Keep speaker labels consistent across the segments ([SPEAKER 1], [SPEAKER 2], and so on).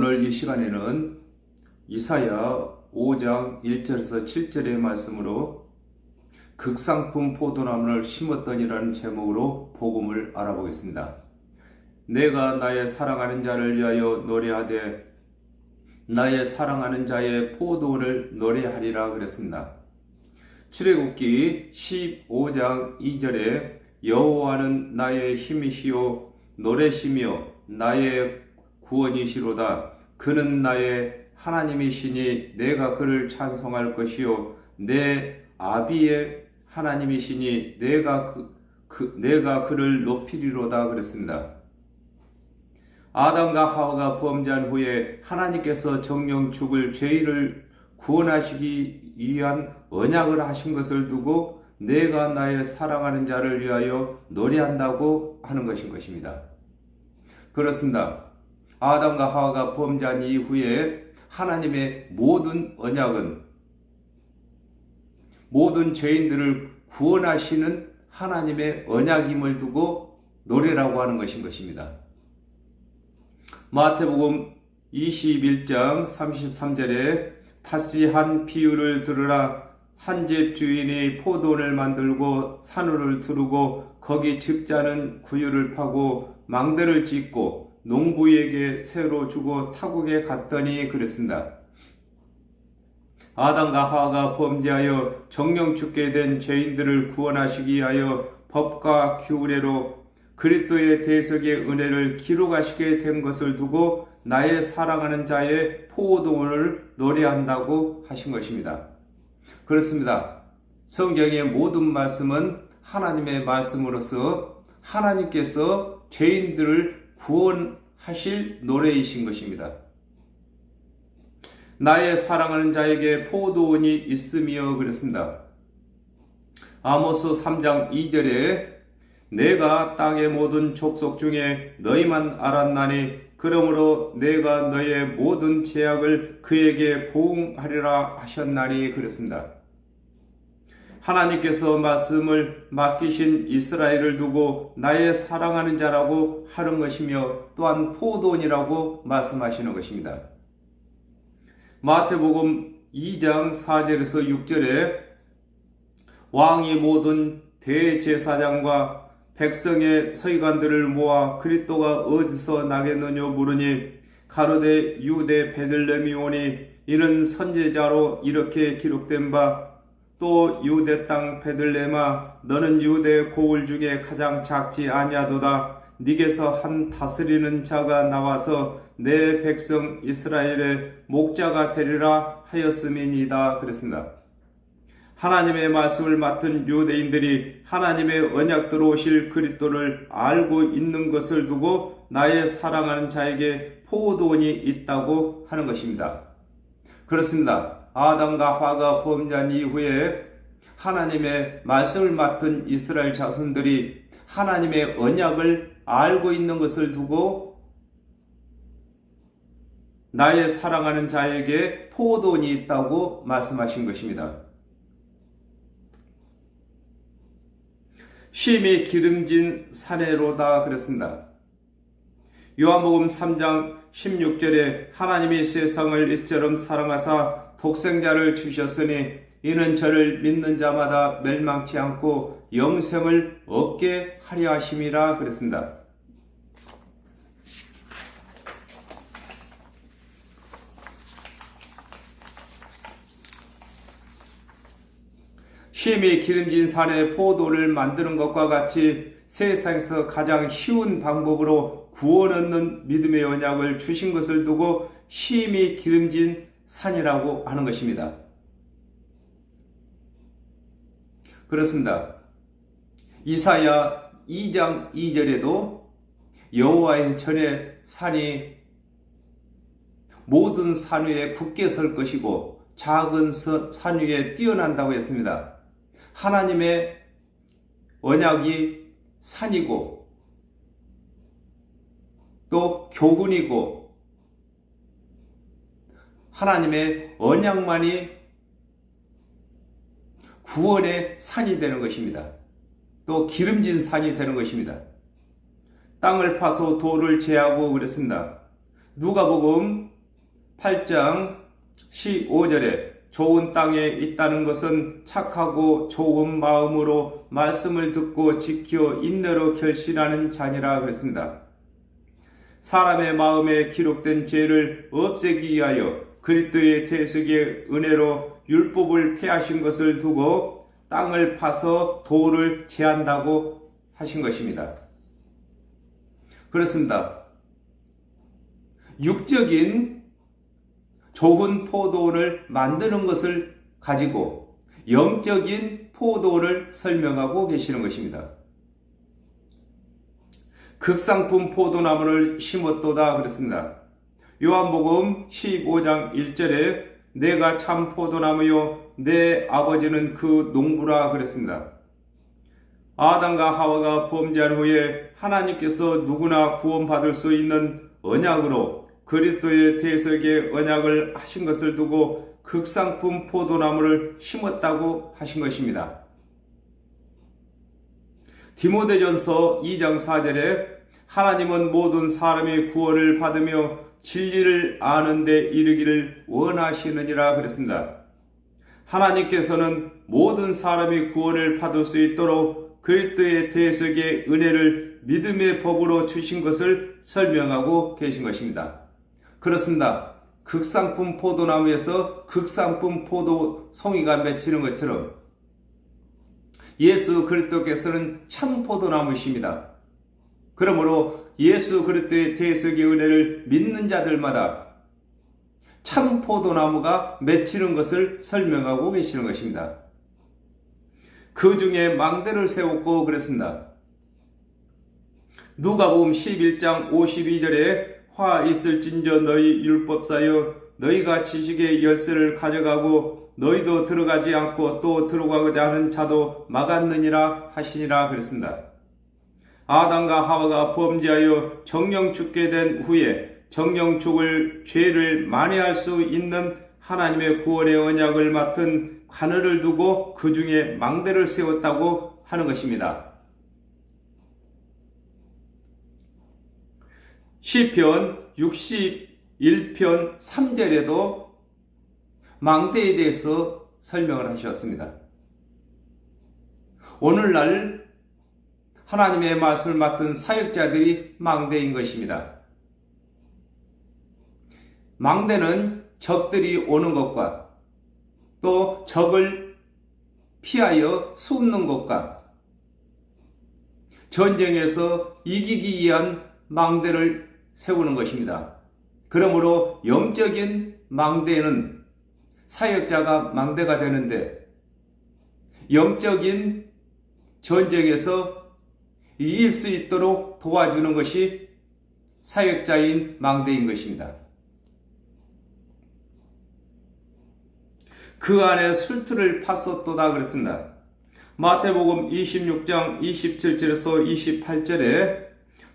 [SPEAKER 1] 오늘 이 시간에는 이사야 5장 1절에서 7절의 말씀으로 극상품 포도나무를 심었더니라는 제목으로 복음을 알아보겠습니다. 내가 나의 사랑하는 자를 위하여 노래하되 나의 사랑하는 자의 포도원을 노래하리라 그랬습니다. 출애굽기 15장 2절에 여호와는 나의 힘이시요 노래시며 나의 구원이시로다. 그는 나의 하나님이시니 내가 그를 찬송할 것이요 내 아비의 하나님이시니 내가 그를 높이리로다 그랬습니다. 아담과 하와가 범죄한 후에 하나님께서 정령 죽을 죄인을 구원하시기 위한 언약을 하신 것을 두고 내가 나의 사랑하는 자를 위하여 노래한다고 하는 것입니다. 그렇습니다. 아담과 하와가 범죄한 이후에 하나님의 모든 언약은 모든 죄인들을 구원하시는 하나님의 언약임을 두고 노래라고 하는 것입니다. 마태복음 21장 33절에 다시 한 비유를 들으라. 한 집 주인이 포도원을 만들고 산울을 두르고 거기 집자는 구유를 파고 망대를 짓고 농부에게 새로 주고 타국에 갔더니 그랬습니다. 아담과 하와가 범죄하여 정령 죽게 된 죄인들을 구원하시기 위하여 법과 규례로 그리스도의 대속의 은혜를 기록하시게 된 것을 두고 나의 사랑하는 자의 포도원을 노래한다고 하신 것입니다. 그렇습니다. 성경의 모든 말씀은 하나님의 말씀으로서 하나님께서 죄인들을 구원하실 노래이신 것입니다. 나의 사랑하는 자에게 포도원이 있으며 그랬습니다. 아모스 3장 2절에 내가 땅의 모든 족속 중에 너희만 알았나니 그러므로 내가 너의 모든 죄악을 그에게 보응하리라 하셨나니 그랬습니다. 하나님께서 말씀을 맡기신 이스라엘을 두고 나의 사랑하는 자라고 하는 것이며 또한 포도원이라고 말씀하시는 것입니다. 마태복음 2장 4절에서 6절에 왕이 모든 대제사장과 백성의 서기관들을 모아 그리스도가 어디서 나겠느냐 물으니 가로되 유대 베들레헴이 오니 이는 선지자로 이렇게 기록된 바 또 유대 땅 베들레헴아 너는 유대 고을 중에 가장 작지 아니하도다. 네게서 한 다스리는 자가 나와서 내 백성 이스라엘의 목자가 되리라 하였음이니이다 그랬습니다. 하나님의 말씀을 맡은 유대인들이 하나님의 언약대로 오실 그리스도를 알고 있는 것을 두고 나의 사랑하는 자에게 포도원이 있다고 하는 것입니다. 그렇습니다. 아담과 하와가 범죄한 이후에 하나님의 말씀을 맡은 이스라엘 자손들이 하나님의 언약을 알고 있는 것을 두고 나의 사랑하는 자에게 포도원이 있다고 말씀하신 것입니다. 쉼이 기름진 사내로다 그랬습니다. 요한복음 3장 16절에 하나님이 세상을 이처럼 사랑하사 독생자를 주셨으니 이는 저를 믿는 자마다 멸망치 않고 영생을 얻게 하려 하심이라 그랬습니다. 쉼이 기름진 산에 포도를 만드는 것과 같이 세상에서 가장 쉬운 방법으로 구원 얻는 믿음의 언약을 주신 것을 두고 쉼이 기름진 산이라고 하는 것입니다. 그렇습니다. 이사야 2장 2절에도 여호와의 전에 산이 모든 산 위에 굳게 설 것이고 작은 산 위에 뛰어난다고 했습니다. 하나님의 언약이 산이고 또 교훈이고 하나님의 언약만이 구원의 산이 되는 것입니다. 또 기름진 산이 되는 것입니다. 땅을 파서 돌을 제하고 그랬습니다. 누가복음 8장 15절에 좋은 땅에 있다는 것은 착하고 좋은 마음으로 말씀을 듣고 지켜 인내로 결실하는 자니라 그랬습니다. 사람의 마음에 기록된 죄를 없애기 위하여 그리스도의 대속의 은혜로 율법을 폐하신 것을 두고 땅을 파서 도를 제한다고 하신 것입니다. 그렇습니다. 육적인 좋은 포도를 만드는 것을 가지고 영적인 포도를 설명하고 계시는 것입니다. 극상품 포도나무를 심었도다 그랬습니다. 요한복음 15장 1절에 내가 참 포도나무요 내 아버지는 그 농부라 그랬습니다. 아담과 하와가 범죄한 후에 하나님께서 누구나 구원받을 수 있는 언약으로 그리스도의 대속의 언약을 하신 것을 두고 극상품 포도나무를 심었다고 하신 것입니다. 디모데전서 2장 4절에 하나님은 모든 사람이 구원을 받으며 진리를 아는 데 이르기를 원하시느니라 그랬습니다. 하나님께서는 모든 사람이 구원을 받을 수 있도록 그리스도의 대속의 은혜를 믿음의 법으로 주신 것을 설명하고 계신 것입니다. 그렇습니다. 극상품 포도나무에서 극상품 포도 송이가 맺히는 것처럼 예수 그리스도께서는 참 포도나무이십니다. 그러므로 예수 그리스도의 대속의 은혜를 믿는 자들마다 참 포도나무가 맺히는 것을 설명하고 계시는 것입니다. 그 중에 망대를 세웠고 그랬습니다. 누가복음 11장 52절에 화 있을진저 너희 율법사여 너희가 지식의 열쇠를 가져가고 너희도 들어가지 않고 또 들어가고자 하는 자도 막았느니라 하시니라 그랬습니다. 아담과 하와가 범죄하여 정령 죽게 된 후에 정령 죽을 죄를 만회할 수 있는 하나님의 구원의 언약을 맡은 관을을 두고 그 중에 망대를 세웠다고 하는 것입니다. 시편 61편 3절에도 망대에 대해서 설명을 하셨습니다. 오늘날 하나님의 말씀을 맡은 사역자들이 망대인 것입니다. 망대는 적들이 오는 것과 또 적을 피하여 숨는 것과 전쟁에서 이기기 위한 망대를 세우는 것입니다. 그러므로 영적인 망대는 사역자가 망대가 되는데 영적인 전쟁에서 이길 수 있도록 도와주는 것이 사역자인 망대인 것입니다. 그 안에 술틀을 팠었도다 그랬습니다. 마태복음 26장 27절에서 28절에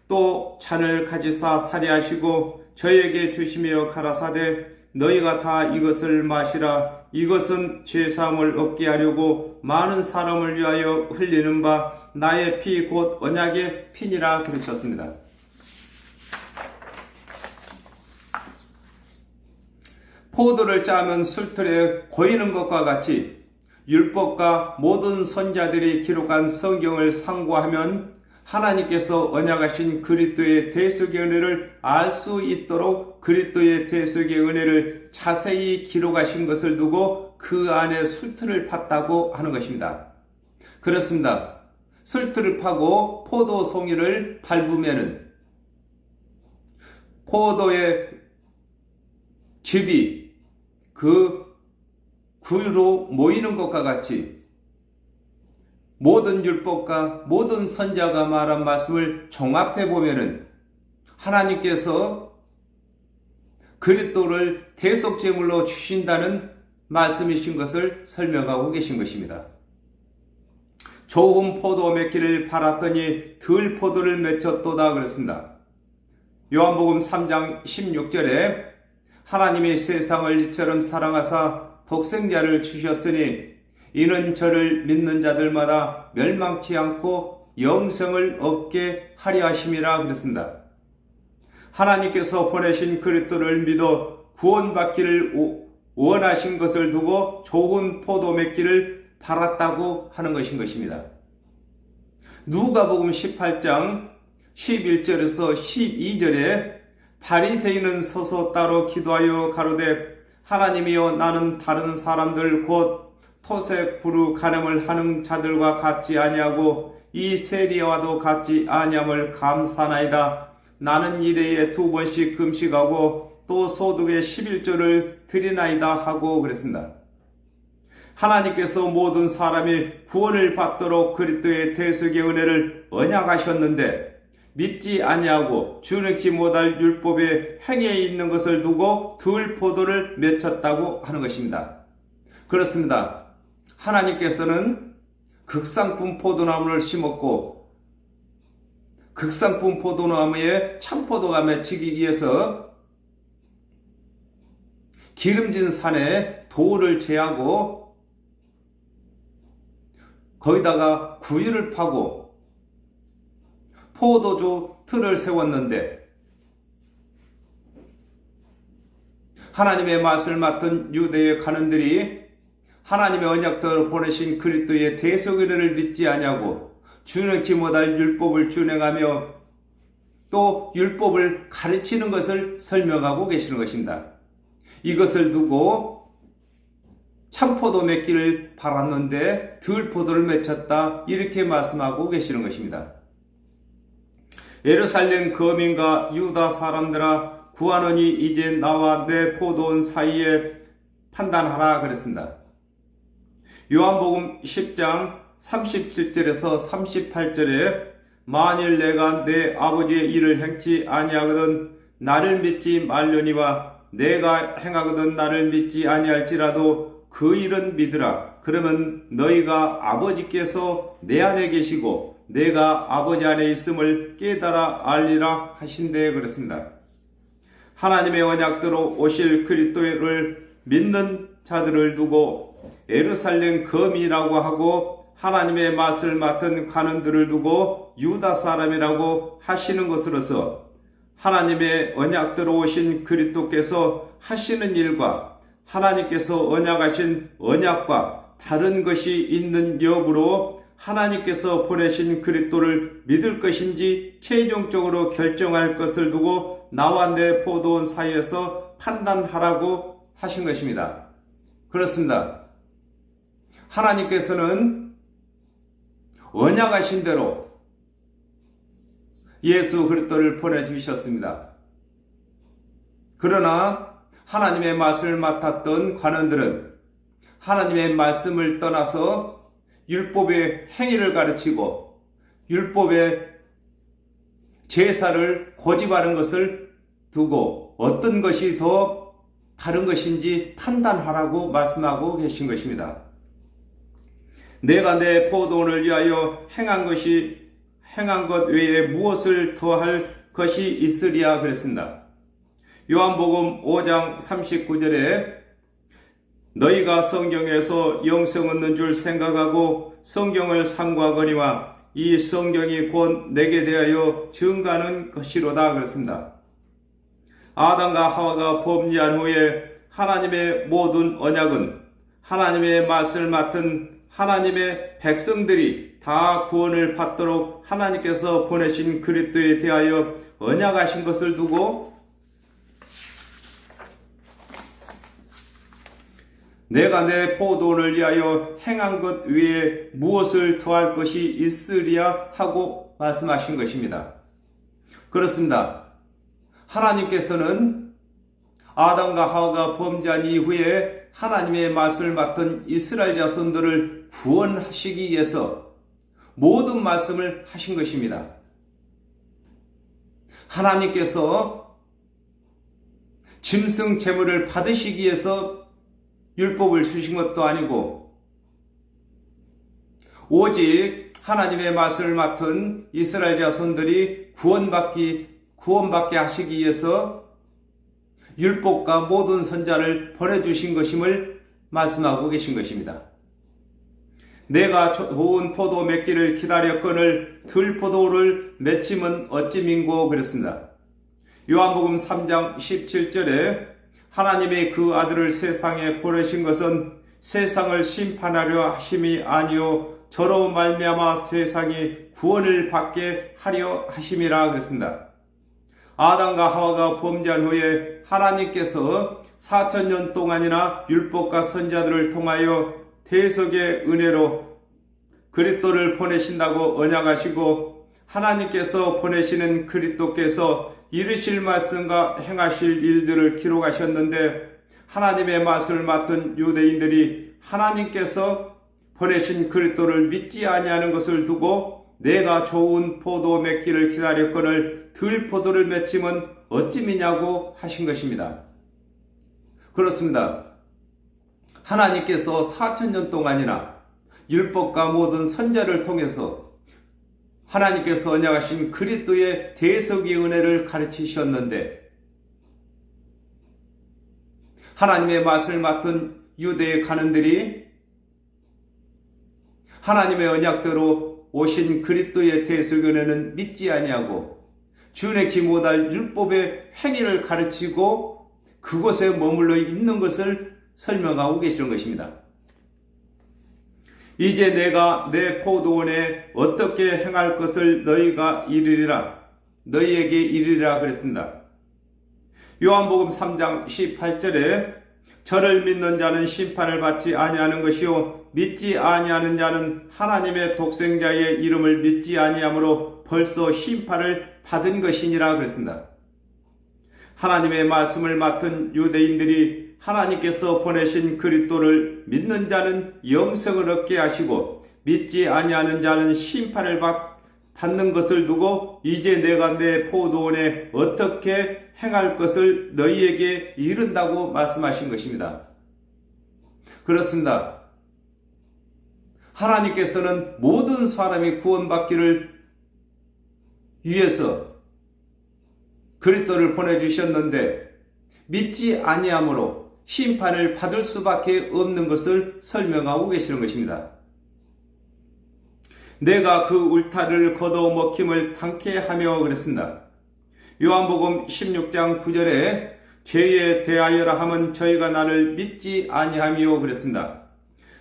[SPEAKER 1] 또 잔을 가지사 살해하시고 저에게 주시며 가라사대 너희가 다 이것을 마시라. 이것은 죄사함을 얻게 하려고 많은 사람을 위하여 흘리는 바 나의 피 곧 언약의 피니라 그러셨습니다. 포도를 짜면 술틀에 고이는 것과 같이 율법과 모든 선자들이 기록한 성경을 상고하면 하나님께서 언약하신 그리스도의 대속의 은혜를 알 수 있도록 그리스도의 대속의 은혜를 자세히 기록하신 것을 두고 그 안에 술틀을 팠다고 하는 것입니다. 그렇습니다. 술틀을 파고 포도 송이를 밟으면은 포도의 즙이 그 구유로 모이는 것과 같이 모든 율법과 모든 선자가 말한 말씀을 종합해 보면은 하나님께서 그리스도를 대속제물로 주신다는 말씀이신 것을 설명하고 계신 것입니다. 좋은 포도 맺기를 바랐더니 덜 포도를 맺혔도다 그랬습니다. 요한복음 3장 16절에 하나님이 세상을 이처럼 사랑하사 독생자를 주셨으니 이는 저를 믿는 자들마다 멸망치 않고 영생을 얻게 하려 하심이라 그랬습니다. 하나님께서 보내신 그리스도를 믿어 구원받기를 원하신 것을 두고 좋은 포도 맺기를 바랐다고 하는 것입니다. 누가복음 18장 11절에서 12절에 바리새인은 서서 따로 기도하여 가로되 하나님이여 나는 다른 사람들 곧 토색 부르 간음을 하는 자들과 같지 아니하고 이 세리와도 같지 아니함을 감사나이다. 나는 일회에 2번씩 금식하고 또 소득의 11조를 드리나이다 하고 그랬습니다. 하나님께서 모든 사람이 구원을 받도록 그리스도의 대속의 은혜를 언약하셨는데 믿지 아니하고 준행치 못할 율법의 행위에 있는 것을 두고 들포도를 맺혔다고 하는 것입니다. 그렇습니다. 하나님께서는 극상품 포도나무를 심었고 극상품 포도나무에 참포도가 맺히기 위해서 기름진 산에 돌을 제하고 거기다가 구유를 파고 포도주 틀을 세웠는데 하나님의 맛을 맡은 유대의 관원들이 하나님의 언약대로 보내신 그리스도의 대속의 은혜를 믿지 아니하고 준행치 못할 율법을 준행하며 또 율법을 가르치는 것을 설명하고 계시는 것입니다. 이것을 두고 참포도 맺기를 바랐는데 들포도를 맺혔다 이렇게 말씀하고 계시는 것입니다. 예루살렘 거민과 유다 사람들아 구하노니 이제 나와 내 포도원 사이에 판단하라 그랬습니다. 요한복음 10장 37절에서 38절에 만일 내가 내 아버지의 일을 행치 아니하거든 나를 믿지 말려니와 내가 행하거든 나를 믿지 아니할지라도 그 일은 믿으라. 그러면 너희가 아버지께서 내 안에 계시고 내가 아버지 안에 있음을 깨달아 알리라 하신대 그랬습니다. 하나님의 언약대로 오실 그리스도를 믿는 자들을 두고 예루살렘 거민이라고 하고 하나님의 맛을 맡은 관원들을 두고 유다 사람이라고 하시는 것으로서 하나님의 언약대로 오신 그리스도께서 하시는 일과 하나님께서 언약하신 언약과 다른 것이 있는 여부로 하나님께서 보내신 그리스도를 믿을 것인지 최종적으로 결정할 것을 두고 나와 내 포도원 사이에서 판단하라고 하신 것입니다. 그렇습니다. 하나님께서는 언약하신 대로 예수 그리스도를 보내주셨습니다. 그러나 하나님의 맛을 맡았던 관원들은 하나님의 말씀을 떠나서 율법의 행위를 가르치고 율법의 제사를 고집하는 것을 두고 어떤 것이 더 다른 것인지 판단하라고 말씀하고 계신 것입니다. 내가 내 포도원을 위하여 행한 것 외에 무엇을 더할 것이 있으리야 그랬습니다. 요한복음 5장 39절에 너희가 성경에서 영생 얻는 줄 생각하고 성경을 상고하거니와 이 성경이 곧 내게 대하여 증가하는 것이로다 그랬습니다. 아담과 하와가 범죄한 후에 하나님의 모든 언약은 하나님의 맛을 맡은 하나님의 백성들이 다 구원을 받도록 하나님께서 보내신 그리스도에 대하여 언약하신 것을 두고 내가 내 포도원을 위하여 행한 것 외에 무엇을 더할 것이 있으리야 하고 말씀하신 것입니다. 그렇습니다. 하나님께서는 아담과 하와가 범죄한 이후에 하나님의 맛을 맡은 이스라엘 자손들을 구원하시기 위해서 모든 말씀을 하신 것입니다. 하나님께서 짐승 제물을 받으시기 위해서 율법을 주신 것도 아니고 오직 하나님의 맛을 맡은 이스라엘 자손들이 구원받게 하시기 위해서 율법과 모든 선자를 보내주신 것임을 말씀하고 계신 것입니다. 내가 좋은 포도 맺기를 기다렸거늘 들포도를 맺힘은 어찌민고 그랬습니다. 요한복음 3장 17절에 하나님의 그 아들을 세상에 보내신 것은 세상을 심판하려 하심이 아니요 저로 말미암아 세상이 구원을 받게 하려 하심이라 그랬습니다. 아담과 하와가 범죄한 후에 하나님께서 4000년 동안이나 율법과 선자들을 통하여 대속의 은혜로 그리스도를 보내신다고 언약하시고 하나님께서 보내시는 그리스도께서 이르실 말씀과 행하실 일들을 기록하셨는데 하나님의 맛을 맡은 유대인들이 하나님께서 보내신 그리스도를 믿지 아니하는 것을 두고 내가 좋은 포도 맺기를 기다렸거늘 들 포도를 맺힘은 어찌미냐고 하신 것입니다. 그렇습니다. 하나님께서 4000년 동안이나 율법과 모든 선자를 통해서 하나님께서 언약하신 그리스도의 대속의 은혜를 가르치셨는데 하나님의 맛을 맡은 유대의 관원들이 하나님의 언약대로 오신 그리스도의 대속의 은혜는 믿지 아니하고 준행치 못할 율법의 행위를 가르치고 그곳에 머물러 있는 것을 설명하고 계시는 것입니다. 이제 내가 내 포도원에 어떻게 행할 것을 너희에게 이르리라 그랬습니다. 요한복음 3장 18절에 저를 믿는 자는 심판을 받지 아니하는 것이요 믿지 아니하는 자는 하나님의 독생자의 이름을 믿지 아니하므로 벌써 심판을 받은 것이니라 그랬습니다. 하나님의 말씀을 맡은 유대인들이 하나님께서 보내신 그리스도를 믿는 자는 영생을 얻게 하시고 믿지 아니하는 자는 심판을 받는 것을 두고 이제 내가 내 포도원에 어떻게 행할 것을 너희에게 이른다고 말씀하신 것입니다. 그렇습니다. 하나님께서는 모든 사람이 구원받기를 위해서 그리스도를 보내주셨는데 믿지 아니함으로 심판을 받을 수밖에 없는 것을 설명하고 계시는 것입니다. 내가 그 울타리를 걷어 먹힘을 당케 하며 그랬습니다. 요한복음 16장 9절에 죄에 대하여라 함은 저희가 나를 믿지 아니하며 그랬습니다.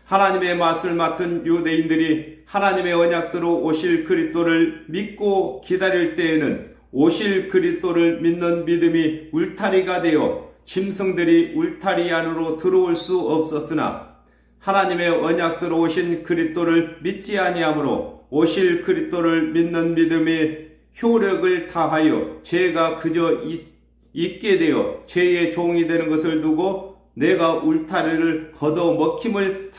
[SPEAKER 1] 하나님의 맛을 맡은 유대인들이 하나님의 언약대로 오실 그리스도를 믿고 기다릴 때에는 오실 그리스도를 믿는 믿음이 울타리가 되어 짐승들이 울타리 안으로 들어올 수 없었으나 하나님의 언약대로 오신 그리스도를 믿지 아니하므로 오실 그리스도를 믿는 믿음이 효력을 다하여 죄가 그저 있게 되어 죄의 종이 되는 것을 두고 내가 울타리를 걷어 먹힘을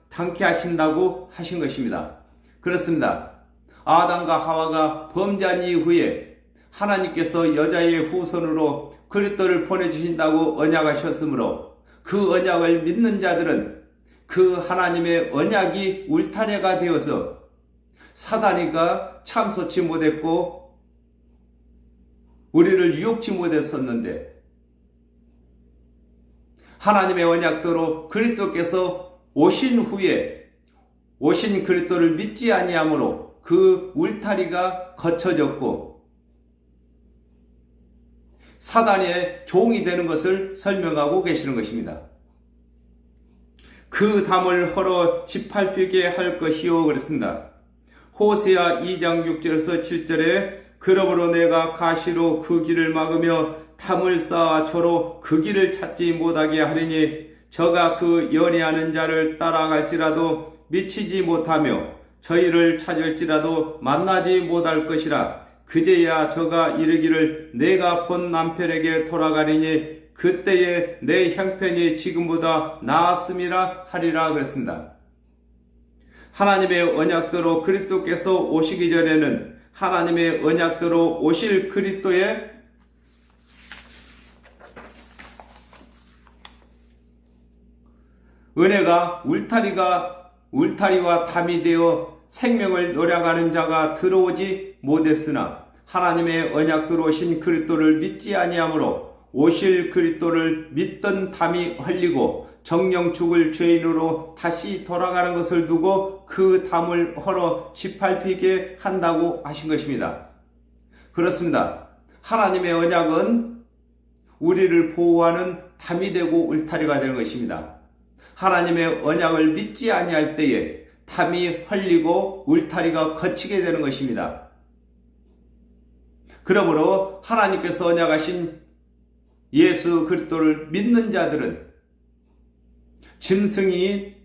[SPEAKER 1] 당케 하신다고 하신 것입니다. 그렇습니다. 아담과 하와가 범죄한 이후에 하나님께서 여자의 후손으로 그리스도를 보내주신다고 언약하셨으므로 그 언약을 믿는 자들은 그 하나님의 언약이 울타리가 되어서 사단이가 참소치 못했고 우리를 유혹치 못했었는데 하나님의 언약대로 그리스도께서 오신 후에 오신 그리스도를 믿지 아니하므로 그 울타리가 거쳐졌고 사단의 종이 되는 것을 설명하고 계시는 것입니다. 그 담을 헐어 짓밟히게 할 것이요 그랬습니다. 호세아 2장 6절에서 7절에 그러므로 내가 가시로 그 길을 막으며 담을 쌓아 저로 그 길을 찾지 못하게 하리니 저가 그 연애하는 자를 따라갈지라도 미치지 못하며 저희를 찾을지라도 만나지 못할 것이라. 그제야 저가 이르기를 내가 본 남편에게 돌아가리니 그때에 내 형편이 지금보다 나았음이라 하리라 그랬습니다. 하나님의 언약대로 그리스도께서 오시기 전에는 하나님의 언약대로 오실 그리스도의 은혜가 울타리와 담이 되어 생명을 노려가는 자가 들어오지 못했으나 하나님의 언약대로 오신 그리스도를 믿지 아니하므로 오실 그리스도를 믿던 담이 헐리고 정령 죽을 죄인으로 다시 돌아가는 것을 두고 그 담을 헐어 짓밟히게 한다고 하신 것입니다. 그렇습니다. 하나님의 언약은 우리를 보호하는 담이 되고 울타리가 되는 것입니다. 하나님의 언약을 믿지 아니할 때에 담이 헐리고 울타리가 걷히게 되는 것입니다. 그러므로 하나님께서 언약하신 예수 그리스도를 믿는 자들은 짐승이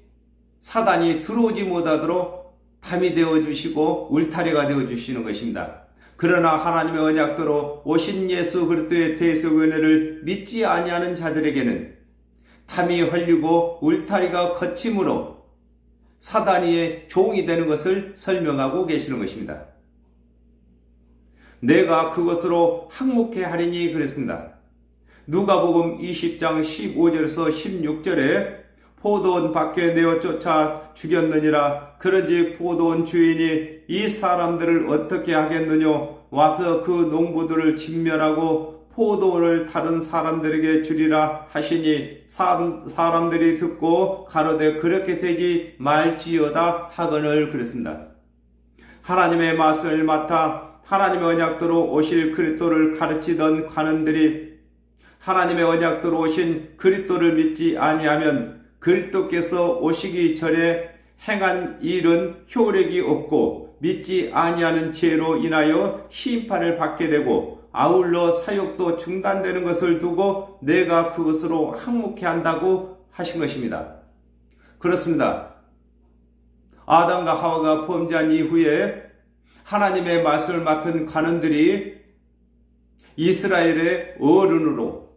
[SPEAKER 1] 사단이 들어오지 못하도록 담이 되어주시고 울타리가 되어주시는 것입니다. 그러나 하나님의 언약대로 오신 예수 그리스도의 대속 은혜를 믿지 아니하는 자들에게는 담이 헐리고 울타리가 걷힘으로 사단의 종이 되는 것을 설명하고 계시는 것입니다. 내가 그것으로 항목해 하리니 그랬습니다. 누가복음 20장 15절에서 16절에 포도원 밖에 내어 쫓아 죽였느니라. 그런지 포도원 주인이 이 사람들을 어떻게 하겠느냐. 와서 그 농부들을 진멸하고 포도원을 다른 사람들에게 주리라 하시니 사람들이 듣고 가로되 그렇게 되지 말지어다 하거늘 그랬습니다. 하나님의 말씀을 맡아 하나님의 언약대로 오실 그리스도를 가르치던 관원들이 하나님의 언약대로 오신 그리스도를 믿지 아니하면 그리스도께서 오시기 전에 행한 일은 효력이 없고 믿지 아니하는 죄로 인하여 심판을 받게 되고 아울러 사역도 중단되는 것을 두고 내가 그것으로 항목해 한다고 하신 것입니다. 그렇습니다. 아담과 하와가 범죄한 이후에 하나님의 말씀을 맡은 관원들이 이스라엘의 어른으로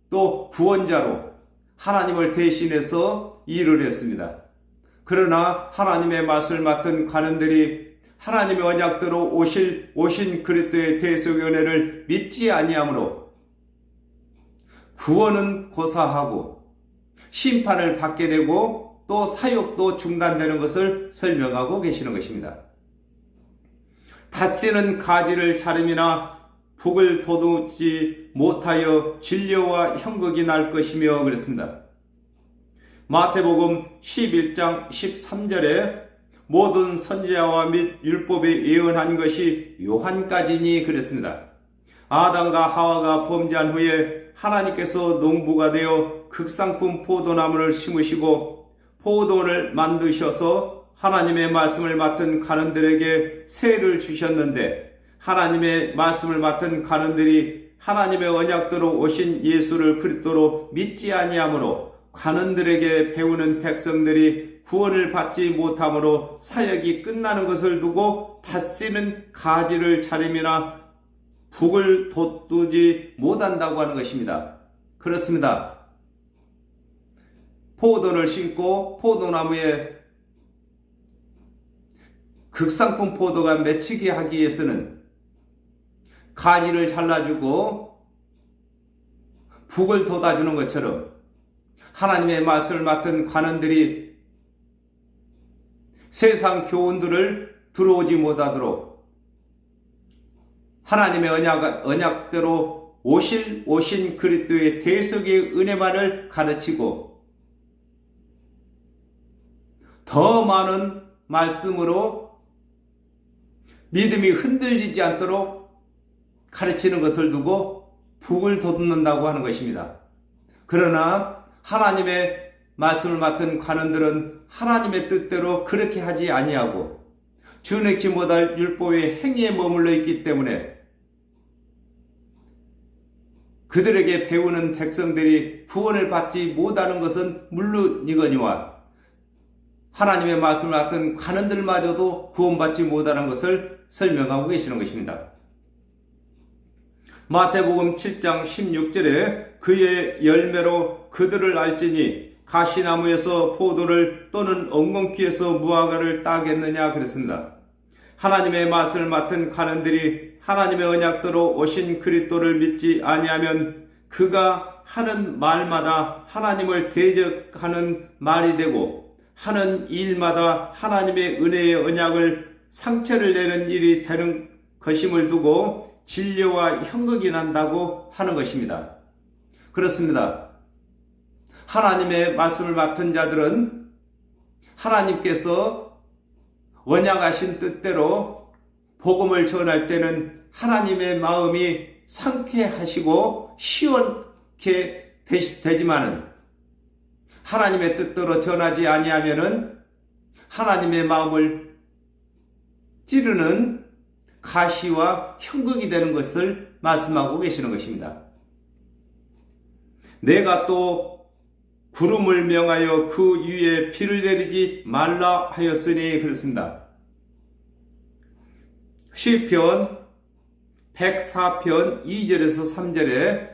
[SPEAKER 1] 또 구원자로 하나님을 대신해서 일을 했습니다. 그러나 하나님의 말씀을 맡은 관원들이 하나님의 언약대로 오신 그리스도의 대속의 은혜를 믿지 아니하므로 구원은 고사하고 심판을 받게 되고 또 사역도 중단되는 것을 설명하고 계시는 것입니다. 닷새는 가지를 자름이나 북을 돋우지 못하여 진료와 형극이 날 것이며 그랬습니다. 마태복음 11장 13절에 모든 선지자와 및 율법에 예언한 것이 요한까지니 그랬습니다. 아담과 하와가 범죄한 후에 하나님께서 농부가 되어 극상품 포도나무를 심으시고 포도원을 만드셔서 하나님의 말씀을 맡은 관원들에게 세를 주셨는데 하나님의 말씀을 맡은 관원들이 하나님의 언약대로 오신 예수를 그리스도로 믿지 아니하므로 관원들에게 배우는 백성들이 구원을 받지 못함으로 사역이 끝나는 것을 두고 닷새는 가지를 자름이나 북을 돋우지 못한다고 하는 것입니다. 그렇습니다. 포도를 심고 포도나무에 극상품 포도가 맺히게 하기 위해서는 가지를 잘라주고 북을 돋아주는 것처럼 하나님의 말씀을 맡은 관원들이 세상 교훈들을 들어오지 못하도록 하나님의 언약대로 오신 그리스도의 대속의 은혜만을 가르치고 더 많은 말씀으로 믿음이 흔들리지 않도록 가르치는 것을 두고 북을 돋는다고 하는 것입니다. 그러나 하나님의 말씀을 맡은 관원들은 하나님의 뜻대로 그렇게 하지 아니하고 준행치 못할 율법의 행위에 머물러 있기 때문에 그들에게 배우는 백성들이 구원을 받지 못하는 것은 물론이거니와 하나님의 말씀을 맡은 관원들마저도 구원받지 못하는 것을 설명하고 계시는 것입니다. 마태복음 7장 16절에 그의 열매로 그들을 알지니 가시나무에서 포도를 또는 엉겅퀴에서 무화과를 따겠느냐 그랬습니다. 하나님의 말씀을 맡은 관원들이 하나님의 언약대로 오신 그리스도를 믿지 아니하면 그가 하는 말마다 하나님을 대적하는 말이 되고 하는 일마다 하나님의 은혜의 언약을 상처를 내는 일이 되는 것임을 두고 진료와 형극이 난다고 하는 것입니다. 그렇습니다. 하나님의 말씀을 맡은 자들은 하나님께서 언약하신 뜻대로 복음을 전할 때는 하나님의 마음이 상쾌하시고 시원케 되지만은 하나님의 뜻대로 전하지 아니하면은 하나님의 마음을 찌르는 가시와 형극이 되는 것을 말씀하고 계시는 것입니다. 내가 또 구름을 명하여 그 위에 비를 내리지 말라 하였으니 그렇습니다. 시편 104편 2절에서 3절에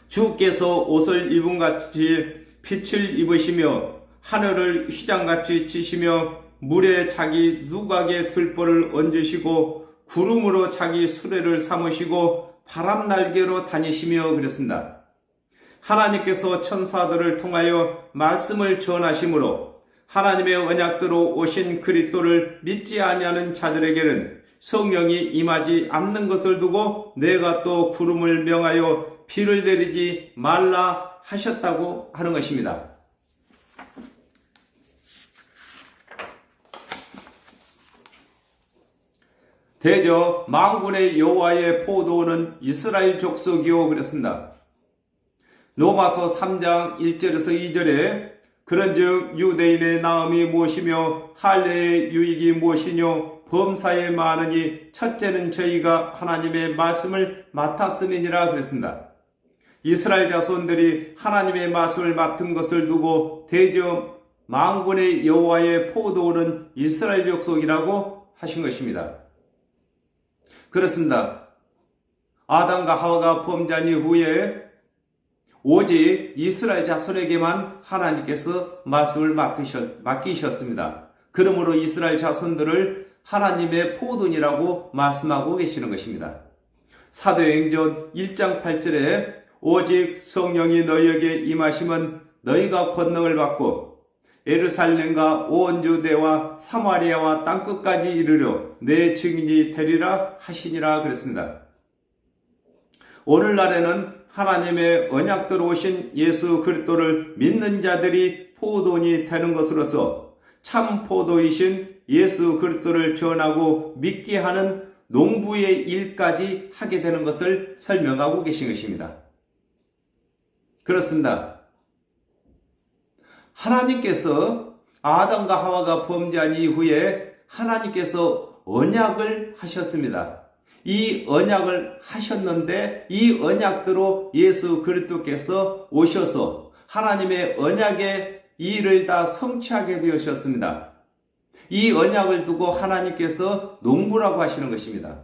[SPEAKER 1] 주께서 옷을 입음같이 빛을 입으시며 하늘을 휘장같이 치시며 물에 자기 누각의 들보를 얹으시고 구름으로 자기 수레를 삼으시고 바람 날개로 다니시며 그랬습니다. 하나님께서 천사들을 통하여 말씀을 전하심으로 하나님의 언약대로 오신 그리스도를 믿지 아니하는 자들에게는 성령이 임하지 않는 것을 두고 내가 또 구름을 명하여 비를 내리지 말라 하셨다고 하는 것입니다. 대저 만군의 여호와의 포도원은 이스라엘 족속이요 그랬습니다. 로마서 3장 1절에서 2절에 그런즉 유대인의 나음이 무엇이며 할례의 유익이 무엇이뇨 범사에 많으니 첫째는 저희가 하나님의 말씀을 맡았음이니라 그랬습니다. 이스라엘 자손들이 하나님의 말씀을 맡은 것을 두고 대저 만군의 여호와의 포도원은 이스라엘 족속이라고 하신 것입니다. 그렇습니다. 아담과 하와가 범죄한 이후에 오직 이스라엘 자손에게만 하나님께서 말씀을 맡기셨습니다. 그러므로 이스라엘 자손들을 하나님의 포도원이라고 말씀하고 계시는 것입니다. 사도행전 1장 8절에 오직 성령이 너희에게 임하시면 너희가 권능을 받고 예루살렘과 온 유대와 사마리아와 땅끝까지 이르려 내 증인이 되리라 하시니라 그랬습니다. 오늘날에는 하나님의 언약대로 오신 예수 그리스도를 믿는 자들이 포도원이 되는 것으로서 참 포도이신 예수 그리스도를 전하고 믿게 하는 농부의 일까지 하게 되는 것을 설명하고 계신 것입니다. 그렇습니다. 하나님께서 아담과 하와가 범죄한 이후에 하나님께서 언약을 하셨습니다. 이 언약을 하셨는데 이 언약대로 예수 그리스도께서 오셔서 하나님의 언약의 일을 다 성취하게 되셨습니다. 이 언약을 두고 하나님께서 농부라고 하시는 것입니다.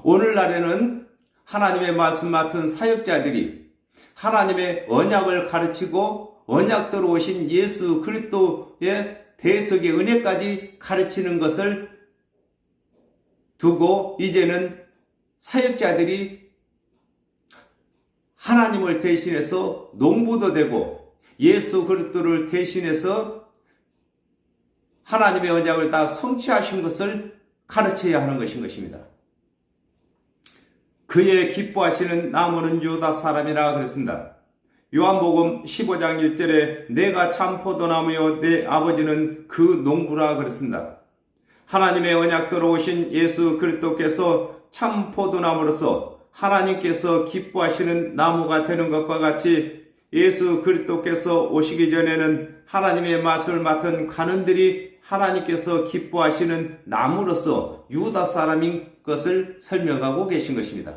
[SPEAKER 1] 오늘날에는 하나님의 말씀 맡은 사역자들이 하나님의 언약을 가르치고 언약대로 오신 예수 그리스도의 대속의 은혜까지 가르치는 것을 두고 이제는 사역자들이 하나님을 대신해서 농부도 되고 예수 그리스도를 대신해서 하나님의 언약을 다 성취하신 것을 가르쳐야 하는 것인 것입니다. 그의 기뻐하시는 나무는 유다 사람이라 그랬습니다. 요한복음 15장 1절에 내가 참 포도나무요 내 아버지는 그 농부라 그랬습니다. 하나님의 언약대로 오신 예수 그리스도께서 참 포도나무로서 하나님께서 기뻐하시는 나무가 되는 것과 같이 예수 그리스도께서 오시기 전에는 하나님의 말씀을 맡은 관원들이 하나님께서 기뻐하시는 나무로서 유다 사람인 것을 설명하고 계신 것입니다.